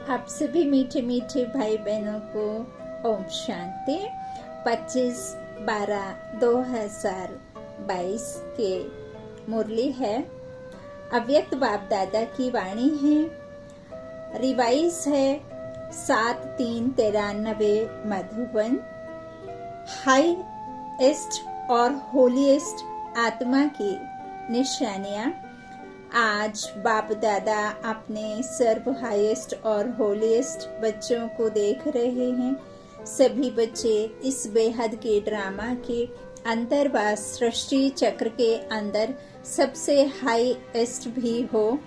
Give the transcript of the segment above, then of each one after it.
आप सभी मीठे मीठे भाई बहनों को ओम शांति। 25/12/2022 के मुरली है। अव्यक्त बाप दादा की वाणी है। रिवाइज है 7/3/93 मधुबन। हाईएस्ट और होलीएस्ट आत्मा की निशानियां। आज बाप दादा अपने सर्व हाईएस्ट और होलीएस्ट बच्चों को देख रहे हैं। सभी बच्चे इस बेहद के ड्रामा के अंतर्वास सृष्टि चक्र के अंदर सबसे हाईएस्ट भी हो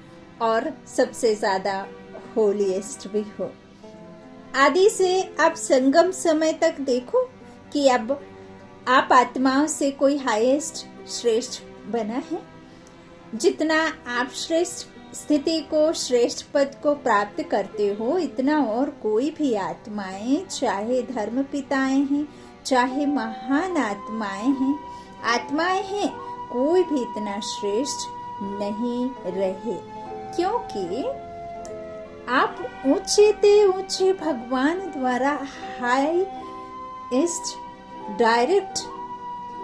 और सबसे ज्यादा होलीएस्ट भी हो। आदि से आप संगम समय तक देखो कि अब आप आत्माओं से कोई हाईएस्ट श्रेष्ठ बना है। जितना आप श्रेष्ठ स्थिति को, श्रेष्ठ पद को प्राप्त करते हो, इतना और कोई भी आत्माएं, चाहे धर्म पिताएं हैं, चाहे महान आत्माएं हैं, कोई भी इतना श्रेष्ठ नहीं रहे। क्योंकि आप ऊंचे ते ऊंचे भगवान द्वारा हाईएस्ट डायरेक्ट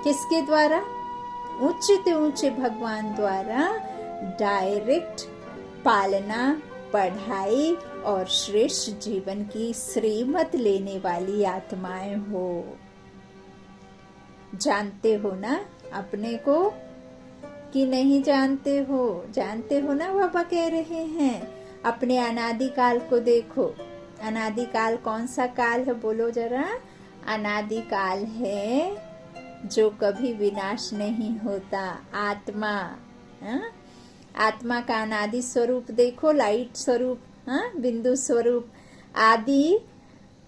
किसके द्वारा? ऊंचे ते ऊंचे भगवान द्वारा डायरेक्ट पालना, पढ़ाई और श्रेष्ठ जीवन की श्रीमत लेने वाली आत्माएं हो। जानते हो ना अपने को कि नहीं जानते हो? जानते हो ना? बाबा कह रहे हैं अपने अनादिकाल को देखो। अनादिकाल कौन सा काल है? बोलो जरा। अनादिकाल है जो कभी विनाश नहीं होता। आत्मा, आत्मा का अनादि स्वरूप देखो, लाइट स्वरूप, बिंदु स्वरूप। आदि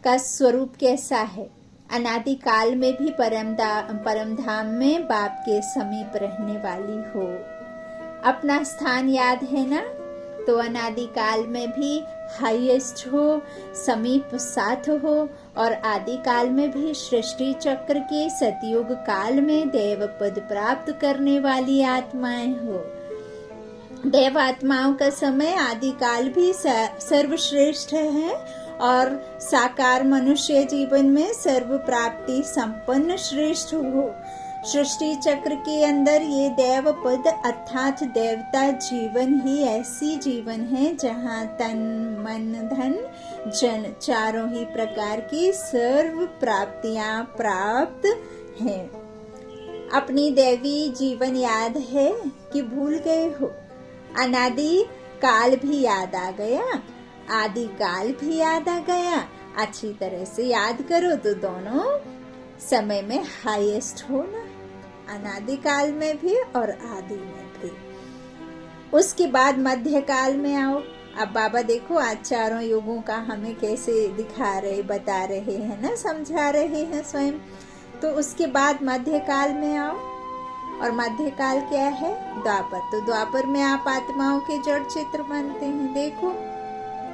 का स्वरूप कैसा है? अनादि काल में भी परम धाम में बाप के समीप रहने वाली हो। अपना स्थान याद है ना? तो अनादि काल में भी हाईएस्ट हो, समीप साथ हो, और आदि काल में भी सृष्टि चक्र के सतयुग काल में देव पद प्राप्त करने वाली आत्माएं हो। देव आत्माओं का समय आदि काल भी सर्वश्रेष्ठ है और साकार मनुष्य जीवन में सर्व प्राप्ति संपन्न श्रेष्ठ हो। सृष्टि चक्र के अंदर ये देव पद अर्थात देवता जीवन ही ऐसी जीवन है जहाँ तन मन धन जन चारों ही प्रकार की सर्व प्राप्तियां प्राप्त हैं। अपनी दैवी जीवन याद है कि भूल गए हो? अनादि काल भी याद आ गया, आदि काल भी याद आ गया। अच्छी तरह से याद करो तो दोनों समय में हाईएस्ट हो ना, अनादि काल में भी और आदि में भी। उसके बाद मध्य काल में आओ। अब बाबा देखो आज चारों युगों का हमें कैसे दिखा रहे, बता रहे हैं ना, समझा रहे हैं स्वयं। तो उसके बाद मध्य काल में आओ। और मध्य काल क्या है? द्वापर। तो द्वापर में आप आत्माओं के जड़ चित्र बनते हैं। देखो,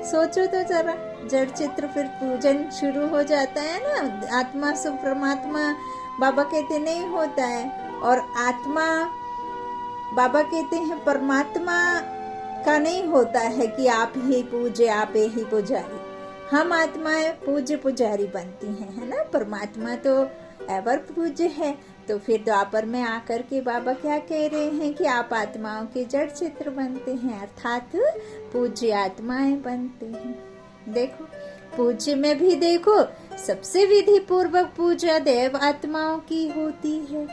सोचो तो जरा, जड़ चित्र फिर पूजन शुरू हो जाता है ना। आत्मा से परमात्मा बाबा कहते नहीं होता है, और आत्मा बाबा कहते हैं परमात्मा का नहीं होता है कि आप ही पूज्य, आप ही पुजारी। हम आत्माएं पूज्य पुजारी बनती हैं, है ना। परमात्मा तो एवर पूज्य है। तो फिर द्वापर में आकर के बाबा क्या कह रहे हैं कि आप आत्माओं के जड़ चित्र बनते हैं, अर्थात पूज्य आत्माएं बनते हैं। देखो, पूज्य में भी देखो सबसे विधि पूर्वक पूजा देव आत्माओं की होती है।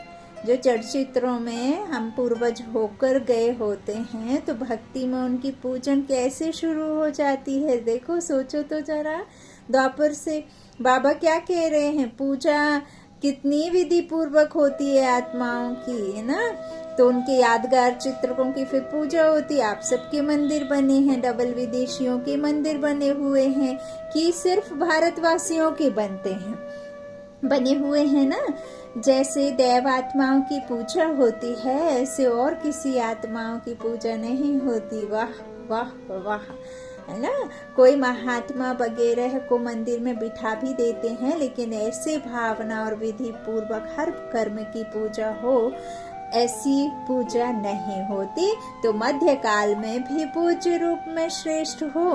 जो जड़ चित्रों में हम पूर्वज होकर गए होते हैं, तो भक्ति में उनकी पूजन कैसे शुरू हो जाती है? देखो, सोचो तो जरा। द्वापर से बाबा क्या कह रहे हैं? पूजा कितनी विधि पूर्वक होती है आत्माओं की, है ना। तो उनके यादगार चित्रकों की फिर पूजा होती है। आप सबके मंदिर बने हैं, डबल विदेशियों के मंदिर बने हुए हैं कि सिर्फ भारतवासियों के बने हुए हैं ना। जैसे देव आत्माओं की पूजा होती है, ऐसे और किसी आत्माओं की पूजा नहीं होती। वाह वाह वाह, है ना। कोई महात्मा वगैरह को मंदिर में बिठा भी देते हैं, लेकिन ऐसे भावना और विधि पूर्वक हर कर्म की पूजा हो ऐसी पूजा नहीं होती। तो मध्य काल में भी पूज्य रूप में श्रेष्ठ हो,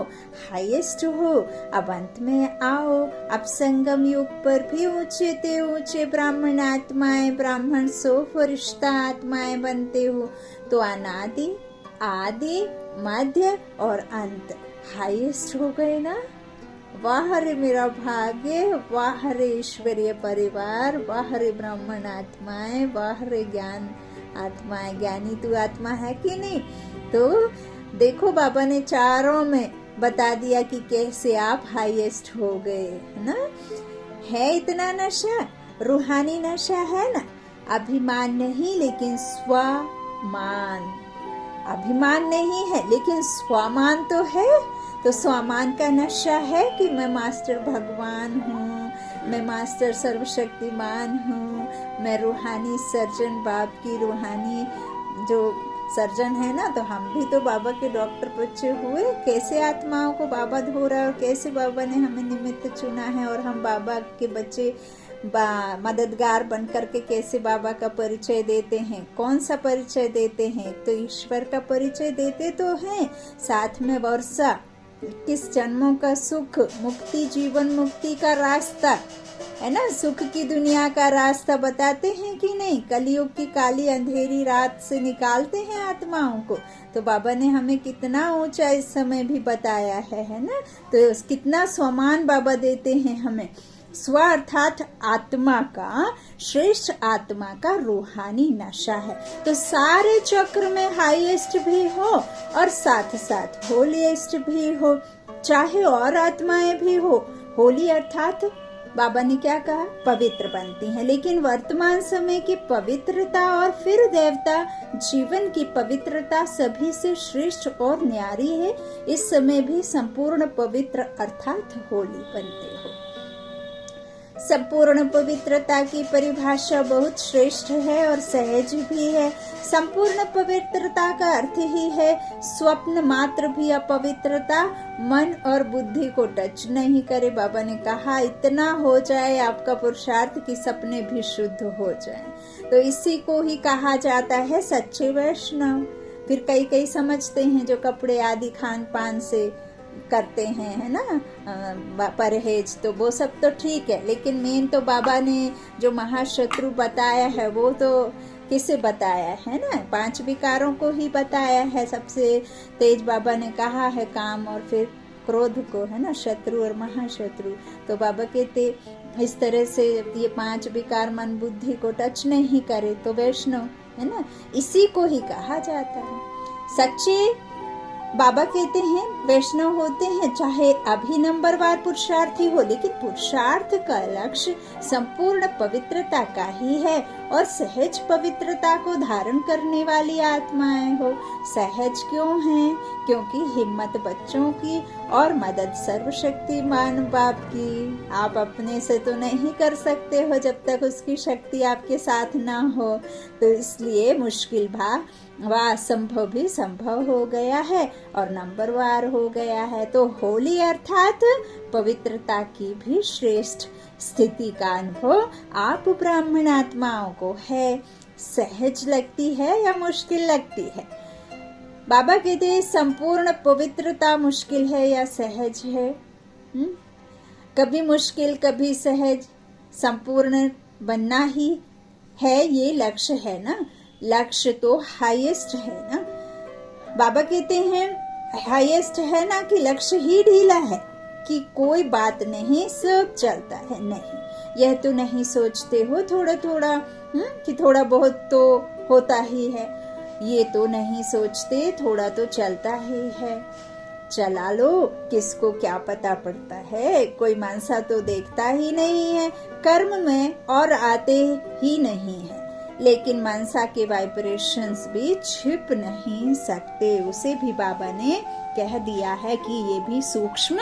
हाईएस्ट हो। अब अंत में आओ, अब संगम युग पर भी ऊंचे ते ऊंचे ब्राह्मण आत्माएं, ब्राह्मण सो फरिश्ता आत्माएं बनते हो। तो अनादि, आदि, मध्य और अंत हाईएस्ट हो गए ना। वाह रे मेरा भाग्य, वाह रे ईश्वरीय परिवार, वाह रे ब्राह्मण आत्माएं, वाह रे ज्ञान आत्माएं। ज्ञानी तू आत्मा है कि नहीं? तो देखो बाबा ने चारों में बता दिया कि कैसे आप हाईएस्ट हो गए, है ना। है इतना नशा, रूहानी नशा है ना। अभिमान नहीं लेकिन स्वमान, अभिमान नहीं है लेकिन स्वमान तो है। तो स्वमान का नशा है कि मैं मास्टर भगवान हूँ, मैं मास्टर सर्वशक्तिमान हूँ, मैं रूहानी सर्जन, बाप की रूहानी जो सर्जन है ना। तो हम भी तो बाबा के डॉक्टर बच्चे हुए। कैसे आत्माओं को बाबा धो रहा है और कैसे बाबा ने हमें निमित्त चुना है, और हम बाबा के बच्चे मददगार बन करके कैसे बाबा का परिचय देते हैं। कौन सा परिचय देते हैं? तो ईश्वर का परिचय देते तो हैं, साथ में वर्षा 21 जन्मों का सुख, मुक्ति, जीवन मुक्ति का रास्ता, है ना। सुख की दुनिया का रास्ता बताते हैं कि नहीं। कलयुग की काली अंधेरी रात से निकालते हैं आत्माओं को। तो बाबा ने हमें कितना ऊंचा इस समय भी बताया है ना। तो कितना स्वमान बाबा देते हैं हमें। स्व अर्थात आत्मा का, श्रेष्ठ आत्मा का रूहानी नशा है। तो सारे चक्र में हाईएस्ट भी हो और साथ साथ होलीएस्ट भी हो, चाहे और आत्माएं भी हो। होली अर्थात बाबा ने क्या कहा? पवित्र बनती हैं। लेकिन वर्तमान समय की पवित्रता और फिर देवता जीवन की पवित्रता सभी से श्रेष्ठ और न्यारी है। इस समय भी संपूर्ण पवित्र अर्थात होली बनते हो। संपूर्ण पवित्रता की परिभाषा बहुत श्रेष्ठ है और सहज भी है। संपूर्ण पवित्रता का अर्थ ही है स्वप्न मात्र भी अपवित्रता मन और बुद्धि को टच नहीं करे। बाबा ने कहा इतना हो जाए आपका पुरुषार्थ कि सपने भी शुद्ध हो जाएं। तो इसी को ही कहा जाता है सच्चे वैष्णव। फिर कई समझते हैं जो कपड़े आदि खान पान से करते हैं, है ना, परहेज, तो वो सब तो ठीक है। लेकिन मेन तो बाबा ने जो महाशत्रु बताया है वो तो किसे बताया है ना? 5 विकारों को ही बताया है। सबसे तेज बाबा ने कहा है काम और फिर क्रोध को, है ना, शत्रु और महाशत्रु। तो बाबा कहते इस तरह से ये 5 विकार मन बुद्धि को टच नहीं करे तो वैष्णव, है ना, इसी को ही कहा जाता है। सच्चे बाबा कहते हैं वैष्णव होते हैं चाहे अभी नंबरवार पुरुषार्थी हो, लेकिन पुरुषार्थ का लक्ष्य संपूर्ण पवित्रता का ही है और सहज पवित्रता को धारण करने वाली आत्माएं हो। सहज क्यों हैं? क्योंकि हिम्मत बच्चों की और मदद सर्वशक्तिमान बाप की। आप अपने से तो नहीं कर सकते हो जब तक उसकी शक्ति आपके साथ ना हो। तो इसलिए मुश्किल भाग व असंभव भी संभव हो गया है और नंबरवार हो गया है। तो होली अर्थात पवित्रता की भी श्रेष्ठ स्थिति का अनुभव आप ब्राह्मण आत्माओं को है। सहज लगती है या मुश्किल लगती है? बाबा कहते हैं संपूर्ण पवित्रता मुश्किल है या सहज है? कभी मुश्किल कभी सहज, संपूर्ण बनना ही है, ये लक्ष्य है ना। लक्ष्य तो हाईएस्ट है ना। बाबा कहते हैं हाईएस्ट है ना कि लक्ष्य ही ढीला है कि कोई बात नहीं सब चलता है। नहीं, यह तो नहीं सोचते हो थोड़ा थोड़ा कि थोड़ा बहुत तो होता ही है। ये तो नहीं सोचते थोड़ा तो चलता ही है। चला लो, किसको क्या पता पड़ता है। कोई मानसा तो देखता ही नहीं है, कर्म में और आते ही नहीं है। लेकिन मनसा के वाइब्रेशंस भी छिप नहीं सकते। उसे भी बाबा ने कह दिया है कि ये भी सूक्ष्म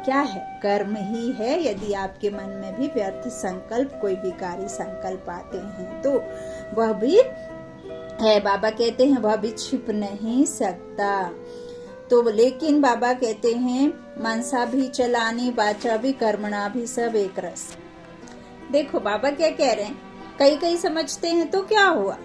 क्या है? कर्म ही है। यदि आपके मन में भी व्यर्थ संकल्प, कोई विकारी संकल्प आते हैं तो वह भी है। बाबा कहते हैं वह भी छिप नहीं सकता। तो लेकिन बाबा कहते हैं मनसा भी चलानी, वाचा भी, कर्मणा भी, सब एक रस। देखो बाबा क्या कह रहे हैं, कई समझते हैं तो क्या हुआ,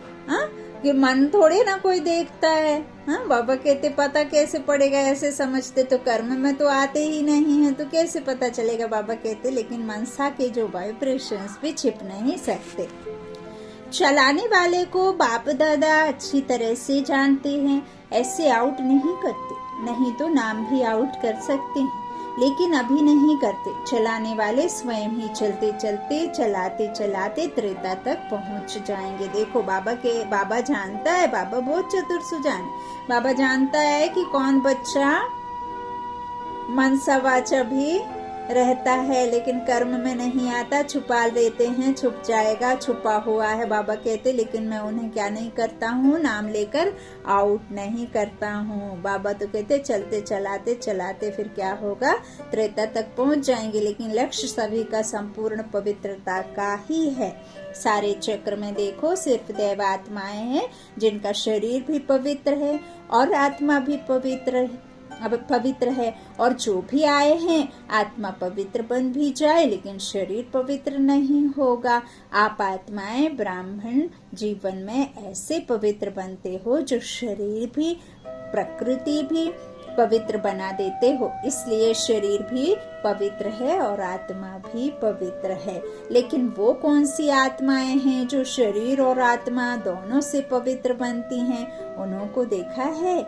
कि मन थोड़े ना कोई देखता है। हाँ, बाबा कहते पता कैसे पड़ेगा, ऐसे समझते तो कर्म में तो आते ही नहीं है, तो कैसे पता चलेगा। बाबा कहते लेकिन मनसा के जो वाइब्रेशंस भी छिप नहीं सकते। चलाने वाले को बाप दादा अच्छी तरह से जानते हैं, ऐसे आउट नहीं करते, नहीं तो नाम भी आउट कर सकते हैं, लेकिन अभी नहीं करते। चलाने वाले स्वयं ही चलते चलते चलाते चलाते त्रेता तक पहुंच जाएंगे। देखो बाबा जानता है, बाबा बहुत चतुर सुजान। बाबा जानता है कि कौन बच्चा मनसा वाचा भी रहता है लेकिन कर्म में नहीं आता, छुपा देते हैं, छुप जाएगा, छुपा हुआ है। बाबा कहते लेकिन मैं उन्हें क्या नहीं करता हूँ, नाम लेकर आउट नहीं करता हूँ। बाबा तो कहते चलते चलाते चलाते फिर क्या होगा, त्रेता तक पहुँच जाएंगे। लेकिन लक्ष्य सभी का संपूर्ण पवित्रता का ही है। सारे चक्र में देखो सिर्फ देवात्माएं हैं जिनका शरीर भी पवित्र है और आत्मा भी पवित्र है। और जो भी आए हैं आत्मा पवित्र बन भी जाए लेकिन शरीर पवित्र नहीं होगा। आप आत्माएं ब्राह्मण जीवन में ऐसे पवित्र बनते हो जो शरीर भी प्रकृति भी पवित्र बना देते हो। इसलिए शरीर भी पवित्र है और आत्मा भी पवित्र है। लेकिन वो कौन सी आत्माएं हैं जो शरीर और आत्मा दोनों से पवित्र बनती हैं? उन्हों को देखा है?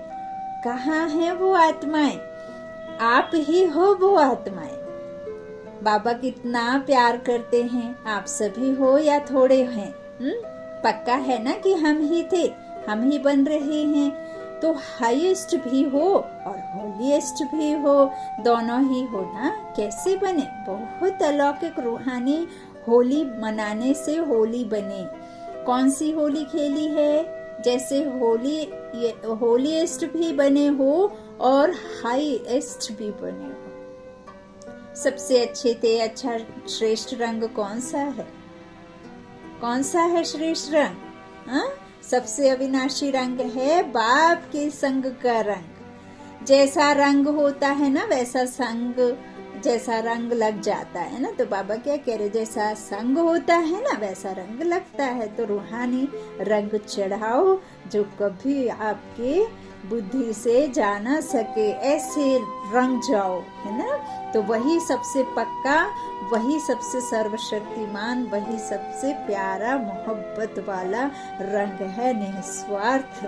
कहाँ है वो आत्माएं? आप ही हो वो आत्माएं। बाबा कितना प्यार करते हैं, आप सभी हो या थोड़े हैं। पक्का है ना कि हम ही थे, हम ही बन रहे हैं। तो हाईएस्ट भी हो और होलीएस्ट भी हो, दोनों ही हो ना। कैसे बने? बहुत अलौकिक रूहानी होली मनाने से होली बने। कौन सी होली खेली है? जैसे होलीएस्ट भी बने हो और हाईएस्ट भी बने हो। सबसे अच्छे थे अच्छा श्रेष्ठ रंग कौन सा है? कौन सा है श्रेष्ठ रंग? हाँ, सबसे अविनाशी रंग है बाप के संग का रंग। जैसा रंग होता है ना वैसा संग, जैसा रंग लग जाता है ना। तो बाबा क्या कह रहे, जैसा संग होता है ना वैसा रंग लगता है। तो रूहानी रंग चढ़ाओ जो कभी आपके बुद्धि से जा ना सके, ऐसे रंग जाओ, है ना। तो वही सबसे पक्का, वही सबसे सर्वशक्तिमान, वही सबसे प्यारा मोहब्बत वाला रंग है। निस्वार्थ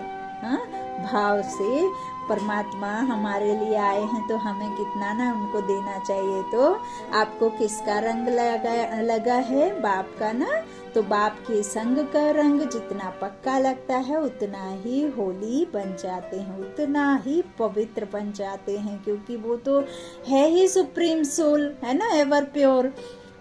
भाव से परमात्मा हमारे लिए आए हैं तो हमें कितना ना उनको देना चाहिए। तो आपको किसका रंग लगा है? बाप का ना। तो बाप के संग का रंग जितना पक्का लगता है उतना ही होली बन जाते हैं, उतना ही पवित्र बन जाते हैं, क्योंकि वो तो है ही सुप्रीम सोल, है ना, एवर प्योर।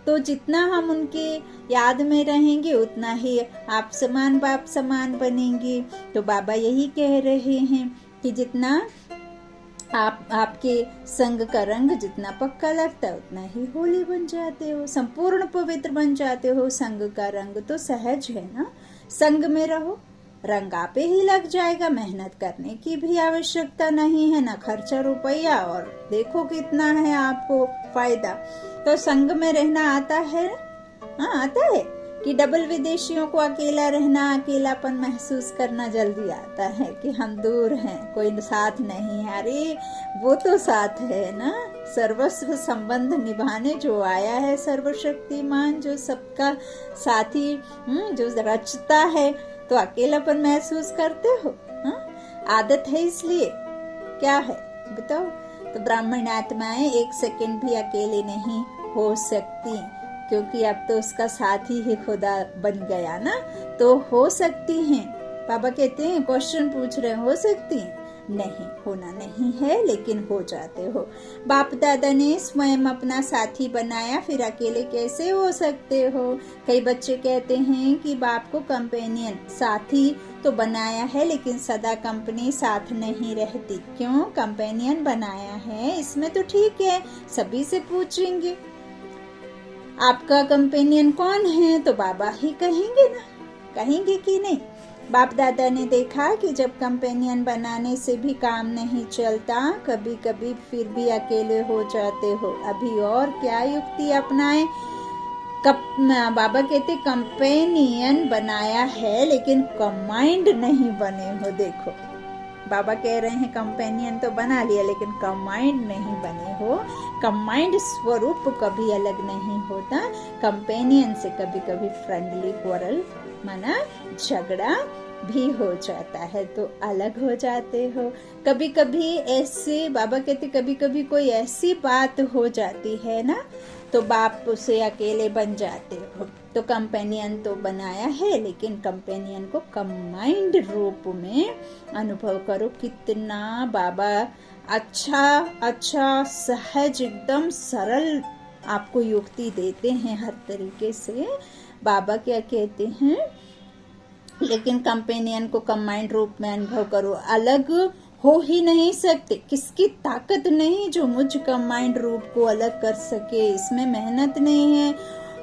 तो जितना हम उनके याद में रहेंगे उतना ही आप समान बाप समान बनेंगे। तो बाबा यही कह रहे हैं कि जितना आपके संग का रंग जितना पक्का लगता है उतना ही होली बन जाते हो, संपूर्ण पवित्र बन जाते हो। संग का रंग तो सहज है ना, संग में रहो, रंग आपे ही लग जाएगा। मेहनत करने की भी आवश्यकता नहीं है, ना खर्चा रुपया, और देखो कितना है आपको फायदा। तो संग में रहना आता है? हाँ, आता है। कि डबल विदेशियों को अकेला रहना, अकेलापन महसूस करना जल्दी आता है कि हम दूर हैं, कोई साथ नहीं है। अरे वो तो साथ है ना, सर्वस्व संबंध निभाने जो आया है सर्वशक्तिमान, जो सबका साथी, जो रचता है। तो अकेलापन महसूस करते हो? आदत है, इसलिए क्या है बताओ। तो ब्राह्मण आत्माएं एक सेकंड भी अकेले नहीं हो सकती, क्योंकि अब तो उसका साथी ही खुदा बन गया ना। तो हो सकती हैं, पापा कहते हैं, क्वेश्चन पूछ रहे हो सकती हैं? नहीं, होना नहीं है, लेकिन हो जाते हो। बाप दादा ने स्वयं अपना साथी बनाया, फिर अकेले कैसे हो सकते हो? कई बच्चे कहते हैं कि बाप को कंपेनियन, साथी तो बनाया है लेकिन सदा कंपनी साथ नहीं रहती। क्यों कंपेनियन बनाया है? इसमें तो ठीक है, सभी से पूछेंगे आपका कंपेनियन कौन है, तो बाबा ही कहेंगे ना, कहेंगे कि नहीं। बाप दादा ने देखा कि जब कंपेनियन बनाने से भी काम नहीं चलता, कभी कभी फिर भी अकेले हो जाते हो। अभी और क्या युक्ति अपनाएं? बाबा कहते कंपेनियन बनाया है लेकिन कंबाइंड नहीं बने हो। देखो बाबा कह रहे हैं कंपेनियन तो बना लिया लेकिन कंबाइंड नहीं बने हो। कंबाइंड स्वरूप कभी अलग नहीं होता। कंपेनियन से कभी कभी फ्रेंडली क्वारल माना झगड़ा भी हो जाता है तो अलग हो जाते हो। कभी कभी ऐसे बाबा कहते कभी कभी कोई ऐसी बात हो जाती है ना तो बाप से अकेले बन जाते हो। तो कंपेनियन तो बनाया है लेकिन कंपेनियन को कंबाइंड रूप में अनुभव करो। कितना बाबा अच्छा सहज एकदम सरल आपको युक्ति देते हैं हर तरीके से। बाबा क्या कहते हैं, लेकिन कंपेनियन को कंबाइंड रूप में अनुभव करो। अलग हो ही नहीं सकते, किसकी ताकत नहीं जो मुझ कंबाइंड रूप को अलग कर सके। इसमें मेहनत नहीं है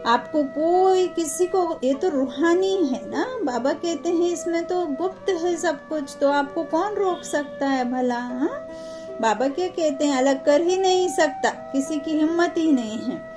आपको कोई किसी को, ये तो रूहानी है ना। बाबा कहते हैं इसमें तो गुप्त है सब कुछ, तो आपको कौन रोक सकता है भला। हाँ बाबा क्या कहते हैं, अलग कर ही नहीं सकता, किसी की हिम्मत ही नहीं है।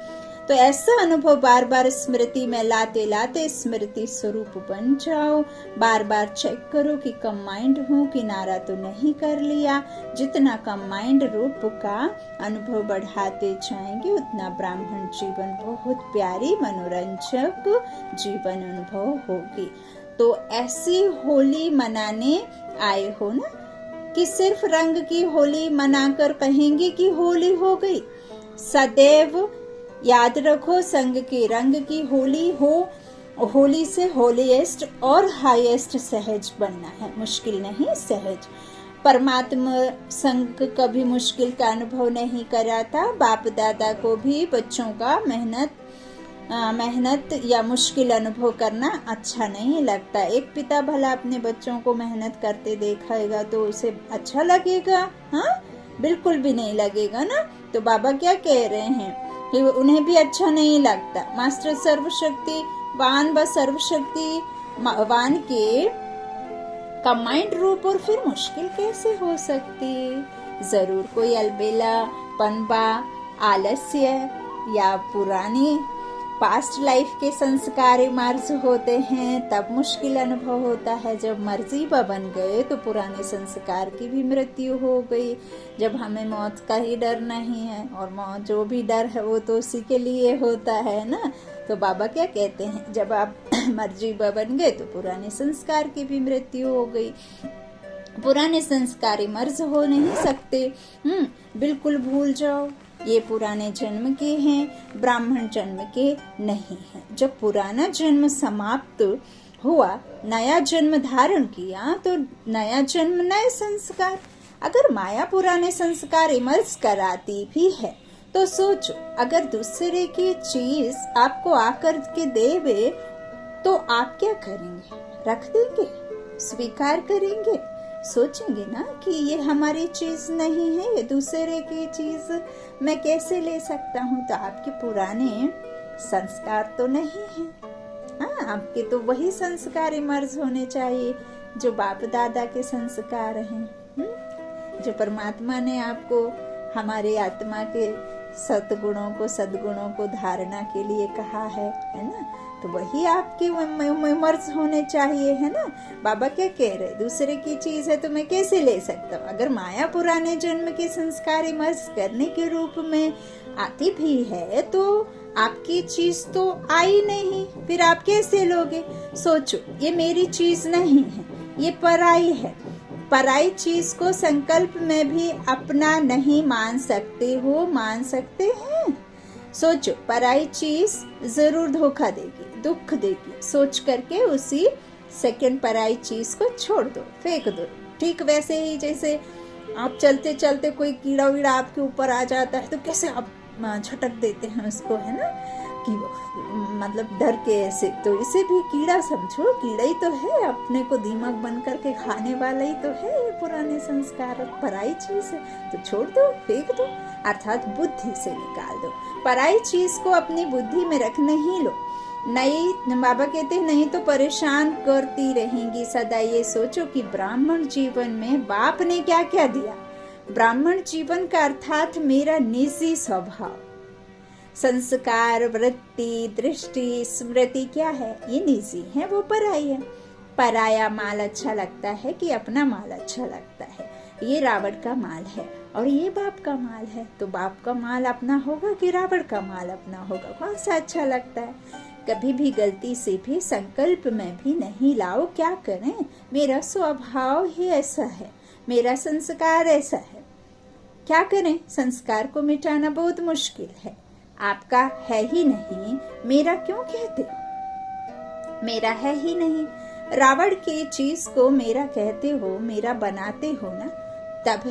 तो ऐसा अनुभव बार बार स्मृति में लाते लाते स्मृति स्वरूप बन जाओ। बार बार चेक करो कि कंबाइंड हूँ, किनारा तो नहीं कर लिया। जितना कंबाइंड रूप का अनुभव बढ़ाते जाएंगे उतना ब्राह्मण जीवन बहुत प्यारी मनोरंजक जीवन अनुभव होगी। तो ऐसी होली मनाने आए हो ना कि सिर्फ रंग की होली मनाकर कहेंगे कि होली हो गई। सदैव याद रखो संग के रंग की होली हो। होली से होलीएस्ट और हाईएस्ट सहज बनना है, मुश्किल नहीं सहज। परमात्मा संग कभी मुश्किल का अनुभव नहीं कराता। बाप दादा को भी बच्चों का मेहनत या मुश्किल अनुभव करना अच्छा नहीं लगता। एक पिता भला अपने बच्चों को मेहनत करते देखेगा तो उसे अच्छा लगेगा? हाँ बिल्कुल भी नहीं लगेगा ना। तो बाबा क्या कह रहे हैं कि उन्हें भी अच्छा नहीं लगता। मास्टर सर्वशक्ति वान व सर्वशक्ति वान के कंबाइंड रूप और फिर मुश्किल कैसे हो सकती। जरूर कोई अलबेला पनबा आलस्य या पुरानी पास्ट लाइफ के संस्कार मर्ज होते हैं तब मुश्किल अनुभव होता है। जब मर्जीबा बन गए तो पुराने संस्कार की भी मृत्यु हो गई। जब हमें मौत का ही डर नहीं है, और मौत जो भी डर है वो तो उसी के लिए होता है ना। तो बाबा क्या कहते हैं, जब आप मर्जीबा बन गए तो पुराने संस्कार की भी मृत्यु हो गई। पुराने संस्कार मर्ज हो नहीं सकते। बिल्कुल भूल जाओ, ये पुराने जन्म के हैं, ब्राह्मण जन्म के नहीं हैं। जब पुराना जन्म समाप्त हुआ, नया जन्म धारण किया तो नया जन्म नए संस्कार। अगर माया पुराने संस्कार इमर्ज कराती भी है तो सोचो, अगर दूसरे की चीज आपको आकर के देवे तो आप क्या करेंगे? रख देंगे? स्वीकार करेंगे? सोचेंगे ना कि ये हमारी चीज नहीं है, ये दूसरे की चीज मैं कैसे ले सकता हूँ। तो आपके पुराने संस्कार तो नहीं है। हाँ आपके तो वही संस्कार इमर्ज होने चाहिए जो बाप दादा के संस्कार हैं। जो परमात्मा ने आपको हमारे आत्मा के सद्गुणों को सद्गुणों को धारणा के लिए कहा है ना। तो वही आपके मर्ज होने चाहिए, है ना। बाबा क्या कह रहे, दूसरे की चीज है तो मैं कैसे ले सकता हूँ। अगर माया पुराने जन्म के संस्कार मर्ज करने के रूप में आती भी है तो आपकी चीज तो आई नहीं, फिर आप कैसे लोगे। सोचो, ये मेरी चीज नहीं है, ये पराई है। पराई चीज को संकल्प में भी अपना नहीं मान सकते हो, मान सकते हैं। सोचो, पराई चीज जरूर धोखा देगी, दुख देगी। सोच करके उसी सेकंड पराई चीज को छोड़ दो, फेंक दो। ठीक वैसे ही जैसे आप चलते चलते कोई कीड़ा वीड़ा आपके ऊपर आ जाता है तो कैसे आप झटक देते हैं उसको, है ना, कि मतलब डर के ऐसे। तो इसे भी कीड़ा समझो, कीड़ा ही तो है, अपने को दिमाग बन करके खाने वाला ही तो है। ये पुराने संस्कार पराई चीज है तो छोड़ दो, फेंक दो, अर्थात बुद्धि से निकाल दो। पराई चीज को अपनी बुद्धि में रखने ही लो। नहीं, बाबा कहते नहीं तो परेशान करती रहेंगी सदा। ये सोचो कि ब्राह्मण जीवन में बाप ने क्या क्या दिया। ब्राह्मण जीवन का अर्थात मेरा निजी स्वभाव, संस्कार, वृत्ति, दृष्टि, स्मृति क्या है? ये निजी है, वो पराई है। पराया माल अच्छा लगता है कि अपना माल अच्छा लगता है? ये रावण का माल है और ये बाप का माल है। तो बाप का माल अपना होगा कि रावण का माल अपना होगा? कौन सा अच्छा लगता है? कभी भी गलती से भी संकल्प में भी नहीं लाओ। क्या करें, मेरा स्वभाव ही ऐसा है, मेरा संस्कार ऐसा है। क्या करें, संस्कार को मिटाना बहुत मुश्किल है। आपका है ही नहीं, मेरा क्यों कहते हो? मेरा है ही नहीं। रावण की चीज को मेरा कहते हो, मेरा बनाते हो ना, तब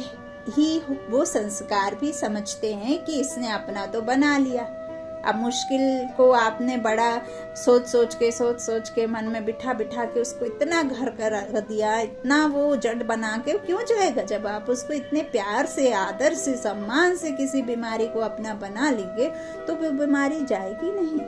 ही वो संस्कार भी समझते हैं कि इसने अपना तो बना लिया। अब मुश्किल को आपने बड़ा सोच सोच के मन में बिठा के उसको इतना घर कर दिया, इतना वो जड़ बना के क्यों जाएगा? जब आप उसको इतने प्यार से, आदर से, सम्मान से किसी बीमारी को अपना बना लेंगे तो वो बीमारी जाएगी नहीं।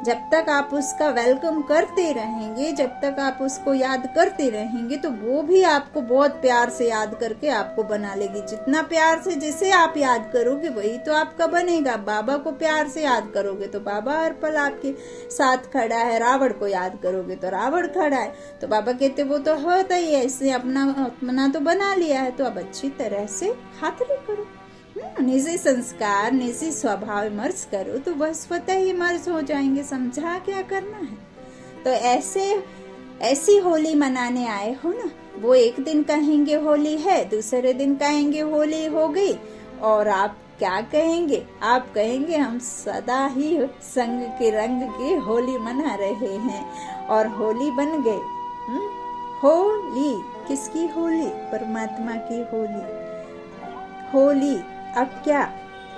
जब तक आप उसका वेलकम करते रहेंगे, जब तक आप उसको याद करते रहेंगे, तो वो भी आपको बहुत प्यार से याद करके आपको बना लेगी। जितना प्यार से जिसे आप याद करोगे वही तो आपका बनेगा। बाबा को प्यार से याद करोगे तो बाबा हर पल आपके साथ खड़ा है। रावण को याद करोगे तो रावण खड़ा है। तो बाबा कहते वो तो होता ही है, इसने अपना तो बना लिया है, तो अब अच्छी तरह से खातिरी करो। निजी संस्कार, निजी स्वभाव मर्ज करो तो वह स्वतः ही मर्ज हो जाएंगे। समझा क्या करना है? तो ऐसी होली मनाने आए हो ना, वो एक दिन कहेंगे होली है, दूसरे दिन कहेंगे होली हो गई, और आप क्या कहेंगे? आप कहेंगे हम सदा ही संग के रंग की होली मना रहे हैं, और होली बन गए। होली किसकी होली? परमात्मा की होली। होली अब क्या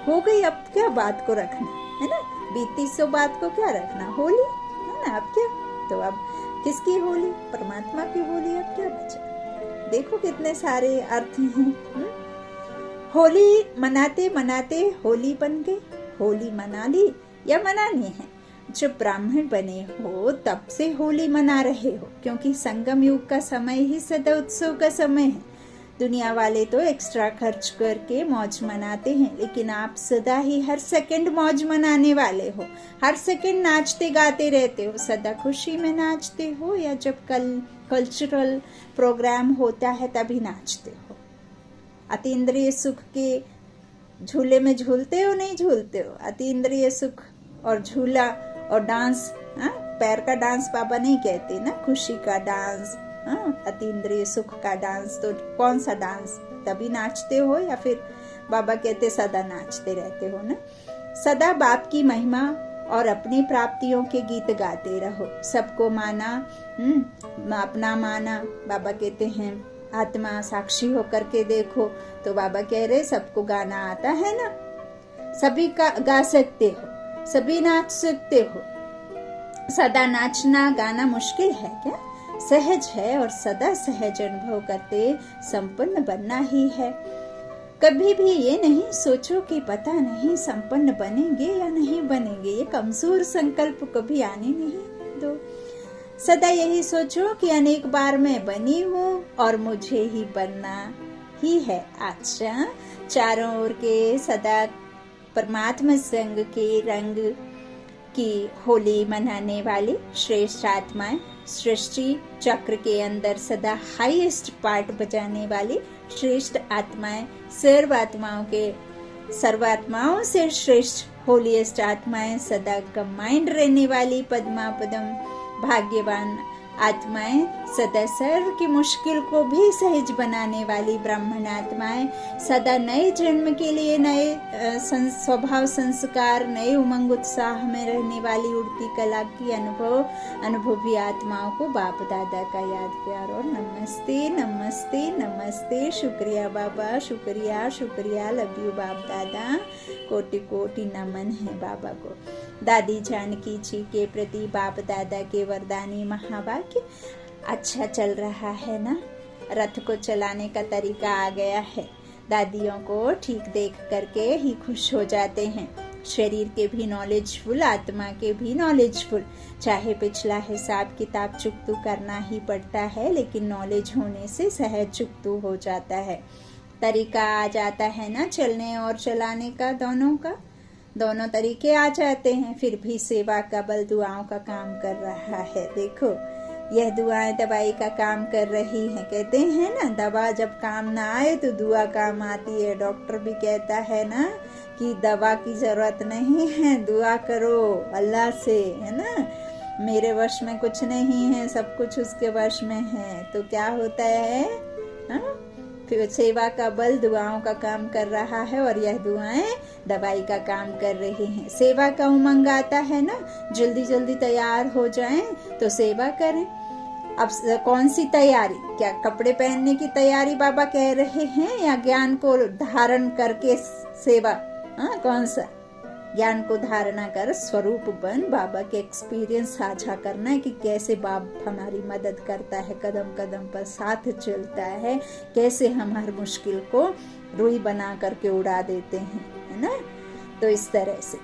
हो गई? अब क्या बात को रखना है ना, बीती सो बात को क्या रखना, होली है ना। अब क्या, तो अब किसकी होली? परमात्मा की होली। अब क्या बचा? देखो कितने सारे अर्थ हैं। होली मनाते मनाते होली बन गई। होली मना ली या मनानी है? जब ब्राह्मण बने हो तब से होली मना रहे हो, क्योंकि संगम युग का समय ही सदा उत्सव का समय है। दुनिया वाले तो एक्स्ट्रा खर्च करके मौज मनाते हैं, लेकिन आप सदा ही हर सेकंड मौज मनाने वाले हो। हर सेकंड नाचते गाते रहते हो। सदा खुशी में नाचते हो, या जब कल्चरल प्रोग्राम होता है तभी नाचते हो? अतीन्द्रिय सुख के झूले में झूलते हो, नहीं झूलते हो? अतीन्द्रिय सुख और झूला और डांस, पैर का डांस बाबा नहीं कहते ना, खुशी का डांस, अतीन्द्रिय सुख का डांस। तो कौन सा डांस? तभी नाचते हो, या फिर बाबा कहते सदा नाचते रहते हो ना? सदा बाप की महिमा और अपनी प्राप्तियों के गीत गाते रहो। सबको माना, अपना माना। बाबा कहते हैं आत्मा साक्षी होकर के देखो। तो बाबा कह रहे सबको गाना आता है ना, सभी का गा सकते हो, सभी नाच सकते हो। सदा नाचना गाना मुश्किल है क्या? सहज है, और सदा सहज अनुभव करते संपन्न बनना ही है। कभी भी ये नहीं सोचो कि पता नहीं संपन्न बनेंगे या नहीं बनेंगे। ये कमजोर संकल्प कभी आने नहीं दो। सदा यही सोचो कि अनेक बार मैं बनी हूँ और मुझे ही बनना ही है। अच्छा, चारों ओर के सदा परमात्मा संग के रंग की होली मनाने वाली श्रेष्ठ आत्माएं, सृष्टि चक्र के अंदर सदा हाईएस्ट पार्ट बजाने वाली श्रेष्ठ आत्माएं, सर्वात्माओं से श्रेष्ठ होलीएस्ट आत्माएं, सदा कंबाइंड रहने वाली पद्मापदम भाग्यवान आत्माएं, सदा सर्व की मुश्किल को भी सहज बनाने वाली ब्राह्मण आत्माएं, सदा नए जन्म के लिए नए स्वभाव संस्कार, नए उमंग उत्साह में रहने वाली उड़ती कला की अनुभवी आत्माओं को बाप दादा का याद प्यार और नमस्ते नमस्ते नमस्ते। शुक्रिया बाबा, शुक्रिया शुक्रिया, लव यू बाप दादा। कोटि कोटि नमन है बाबा को। दादी जानकी जी के प्रति बाप दादा के वरदानी महावाक्य। अच्छा चल रहा है ना? रथ को चलाने का तरीका आ गया है। दादियों को ठीक देख करके ही खुश हो जाते हैं। शरीर के भी नॉलेजफुल, आत्मा के भी नॉलेजफुल। चाहे पिछला हिसाब किताब चुकतू करना ही पड़ता है, लेकिन नॉलेज होने से सहज चुकतू हो जाता है। तरीका आ जाता है ना चलने और चलाने का, दोनों का। दोनों तरीके आ जाते हैं। फिर भी सेवा का बल दुआओं का काम कर रहा है। देखो यह दुआएं दवाई का काम कर रही हैं। कहते हैं ना, दवा जब काम ना आए तो दुआ काम आती है। डॉक्टर भी कहता है ना कि दवा की जरूरत नहीं है, दुआ करो अल्लाह से, है ना। मेरे वश में कुछ नहीं है, सब कुछ उसके वश में है। तो क्या होता है, फिर सेवा का बल दुआओं का काम कर रहा है और यह दुआएं दवाई का काम कर रही हैं। सेवा का उमंग आता है ना, जल्दी जल्दी तैयार हो जाएं तो सेवा करें। अब कौन सी तैयारी, क्या कपड़े पहनने की तैयारी बाबा कह रहे हैं, या ज्ञान को धारण करके सेवा? कौन सा? ज्ञान को धारणा कर स्वरूप बन बाबा के एक्सपीरियंस साझा करना है कि कैसे बाबा हमारी मदद करता है, कदम कदम पर साथ चलता है, कैसे हम हर मुश्किल को रुई बना करके उड़ा देते हैं, है ना। तो इस तरह से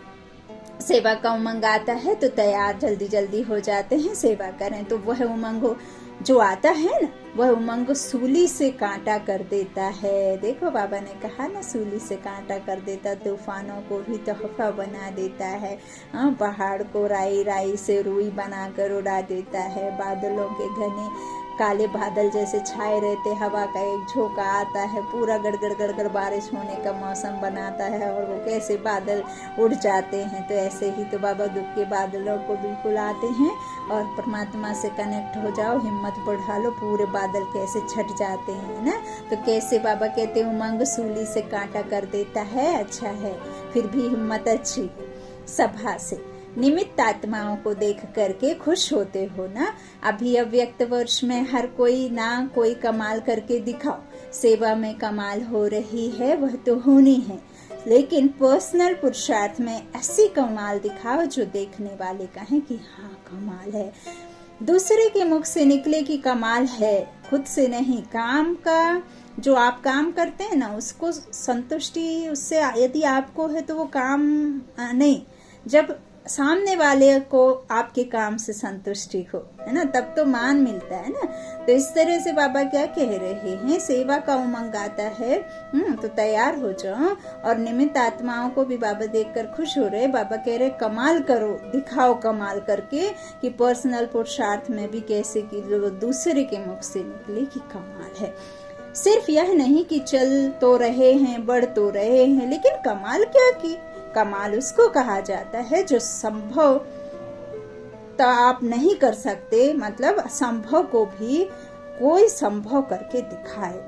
सेवा का उमंग आता है तो तैयार जल्दी जल्दी हो जाते हैं, सेवा करें। तो वह उमंग जो आता है ना, वह उमंग सूली से कांटा कर देता है। देखो बाबा ने कहा ना, सूली से कांटा कर देता, तूफानों को भी तोहफा बना देता है, पहाड़ को राई राई से रुई बनाकर उड़ा देता है, बादलों के घने काले बादल जैसे छाए रहते, हवा का एक झोंका आता है, पूरा गड़गड़ गड़गड़ बारिश होने का मौसम बनाता है और वो कैसे बादल उड़ जाते हैं। तो ऐसे ही तो बाबा दुख के बादलों को बिल्कुल आते हैं और परमात्मा से कनेक्ट हो जाओ, हिम्मत बढ़ा लो, पूरे बादल कैसे छट जाते हैं ना। तो कैसे बाबा कहते उमंग सूली से कांटा कर देता है। अच्छा है, फिर भी हिम्मत अच्छी। सभा से निमित्त आत्माओं को देख करके खुश होते हो ना। अभी अव्यक्त वर्ष में हर कोई ना कोई कमाल करके दिखाओ। सेवा में कमाल हो रही है, वह तो होनी है, लेकिन पर्सनल पुरुषार्थ में ऐसी कमाल दिखाओ जो देखने वाले कहें कि हाँ कमाल है। दूसरे के मुख से निकले कि कमाल है, खुद से नहीं। काम का जो आप काम करते हैं ना, उसको संतुष्टि उससे यदि आपको है तो वो काम नहीं, जब सामने वाले को आपके काम से संतुष्टि हो, है ना, तब तो मान मिलता है ना। तो इस तरह से बाबा क्या कह रहे हैं, सेवा का उमंग आता है तो तैयार हो जाओ। और निमित्त आत्माओं को भी बाबा देखकर खुश हो रहे। बाबा कह रहे कमाल करो, दिखाओ कमाल करके कि पर्सनल पुरुषार्थ में भी कैसे कि जो दूसरे के मुख से निकले कि कमाल है। सिर्फ यह नहीं कि चल तो रहे हैं, बढ़ तो रहे हैं, लेकिन कमाल क्या की? कमाल उसको कहा जाता है जो संभव तो आप नहीं कर सकते, मतलब असंभव को भी कोई संभव करके दिखाए,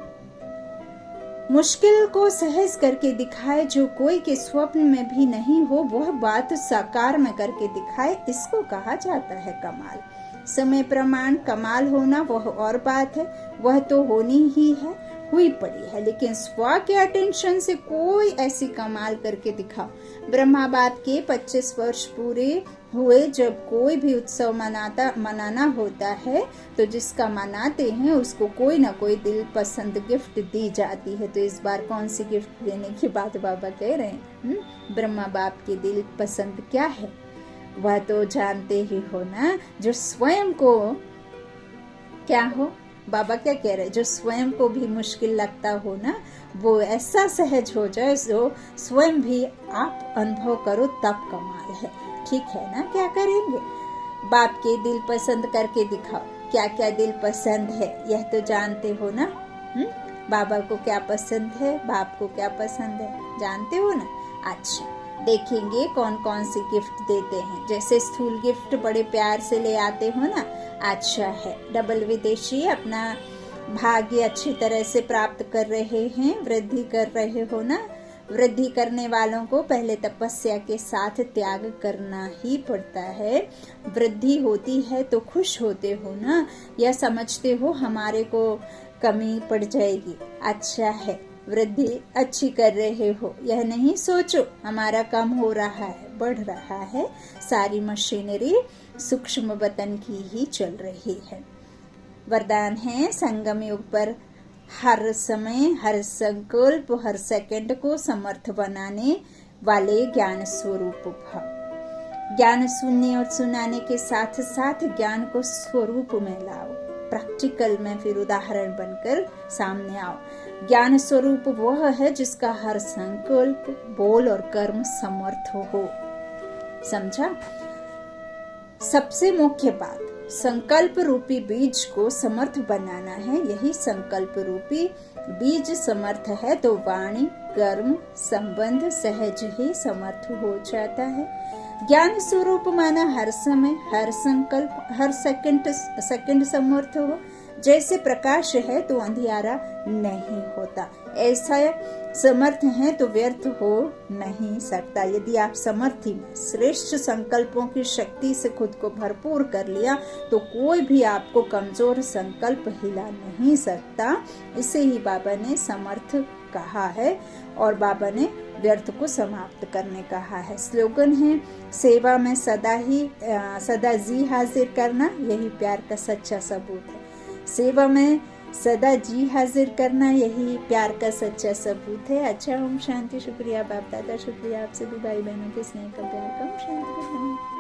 मुश्किल को सहज करके दिखाए, जो कोई के स्वप्न में भी नहीं हो वह बात साकार में करके दिखाए, इसको कहा जाता है कमाल। समय प्रमाण कमाल होना वह और बात है, वह तो होनी ही है, हुई पड़ी है, लेकिन स्व के अटेंशन से कोई ऐसी कमाल करके दिखाओ। ब्रह्मा बाप के 25 वर्ष पूरे हुए, जब कोई भी उत्सव मनाना होता है तो जिसका मनाते हैं उसको कोई ना कोई दिल पसंद गिफ्ट दी जाती है। तो इस बार कौन सी गिफ्ट देने की बात बाबा कह रहे हैं? ब्रह्मा बाप के दिल पसंद क्या है वह तो जानते ही हो ना। जो स्वयं को क्या हो, बाबा क्या कह रहे हैं, जो स्वयं को भी मुश्किल लगता हो ना, वो ऐसा सहज हो जाए जो स्वयं भी आप अनुभव करो, तब कमाल है। ठीक है ना, क्या करेंगे? बाप के दिल पसंद करके दिखाओ। क्या क्या दिल पसंद है यह तो जानते हो ना। बाबा को क्या पसंद है, बाप को क्या पसंद है, जानते हो ना। अच्छा, देखेंगे कौन कौन सी गिफ्ट देते हैं। जैसे स्थूल गिफ्ट बड़े प्यार से ले आते हो ना, अच्छा है। डबल विदेशी अपना भाग्य अच्छी तरह से प्राप्त कर रहे हैं, वृद्धि कर रहे हो ना। वृद्धि करने वालों को पहले तपस्या के साथ त्याग करना ही पड़ता है। वृद्धि होती है तो खुश होते हो ना, या समझते हो हमारे को कमी पड़ जाएगी। अच्छा है, वृद्धि अच्छी कर रहे हो, यह नहीं सोचो हमारा कम हो रहा है, बढ़ रहा है। सारी मशीनरी सूक्ष्म वतन की ही चल रही है। वरदान है संगम युग पर हर समय, हर संकल्प, हर सेकंड को समर्थ बनाने वाले ज्ञान स्वरूप भाव। ज्ञान सुनने और सुनाने के साथ साथ ज्ञान को स्वरूप में लाओ, प्रैक्टिकल में फिर उदाहरण बनकर सामने आओ। ज्ञान स्वरूप वह है जिसका हर संकल्प, बोल और कर्म समर्थ हो। समझा? सबसे मुख्य बात, संकल्प रूपी बीज को समर्थ बनाना है। यही संकल्प रूपी बीज समर्थ है तो वाणी, कर्म, संबंध सहज ही समर्थ हो जाता है। ज्ञान स्वरूप माना हर समय, हर संकल्प, हर सेकंड समर्थ हो। जैसे प्रकाश है तो अंधियारा नहीं होता, ऐसा समर्थ है तो व्यर्थ हो नहीं सकता। यदि आप समर्थी में श्रेष्ठ संकल्पों की शक्ति से खुद को भरपूर कर लिया तो कोई भी आपको कमजोर संकल्प हिला नहीं सकता। इसे ही बाबा ने समर्थ कहा है और बाबा ने व्यर्थ को समाप्त करने कहा है। स्लोगन है, सेवा में सदा जी हाजिर करना, यही प्यार का सच्चा सबूत है। सेवा में सदा जी हाजिर करना, यही प्यार का सच्चा सबूत है। अच्छा, ओम शांति। शुक्रिया बाप दादा, शुक्रिया आप सभी भाई बहनों के स्नेह का, प्यार का। ओम शांति।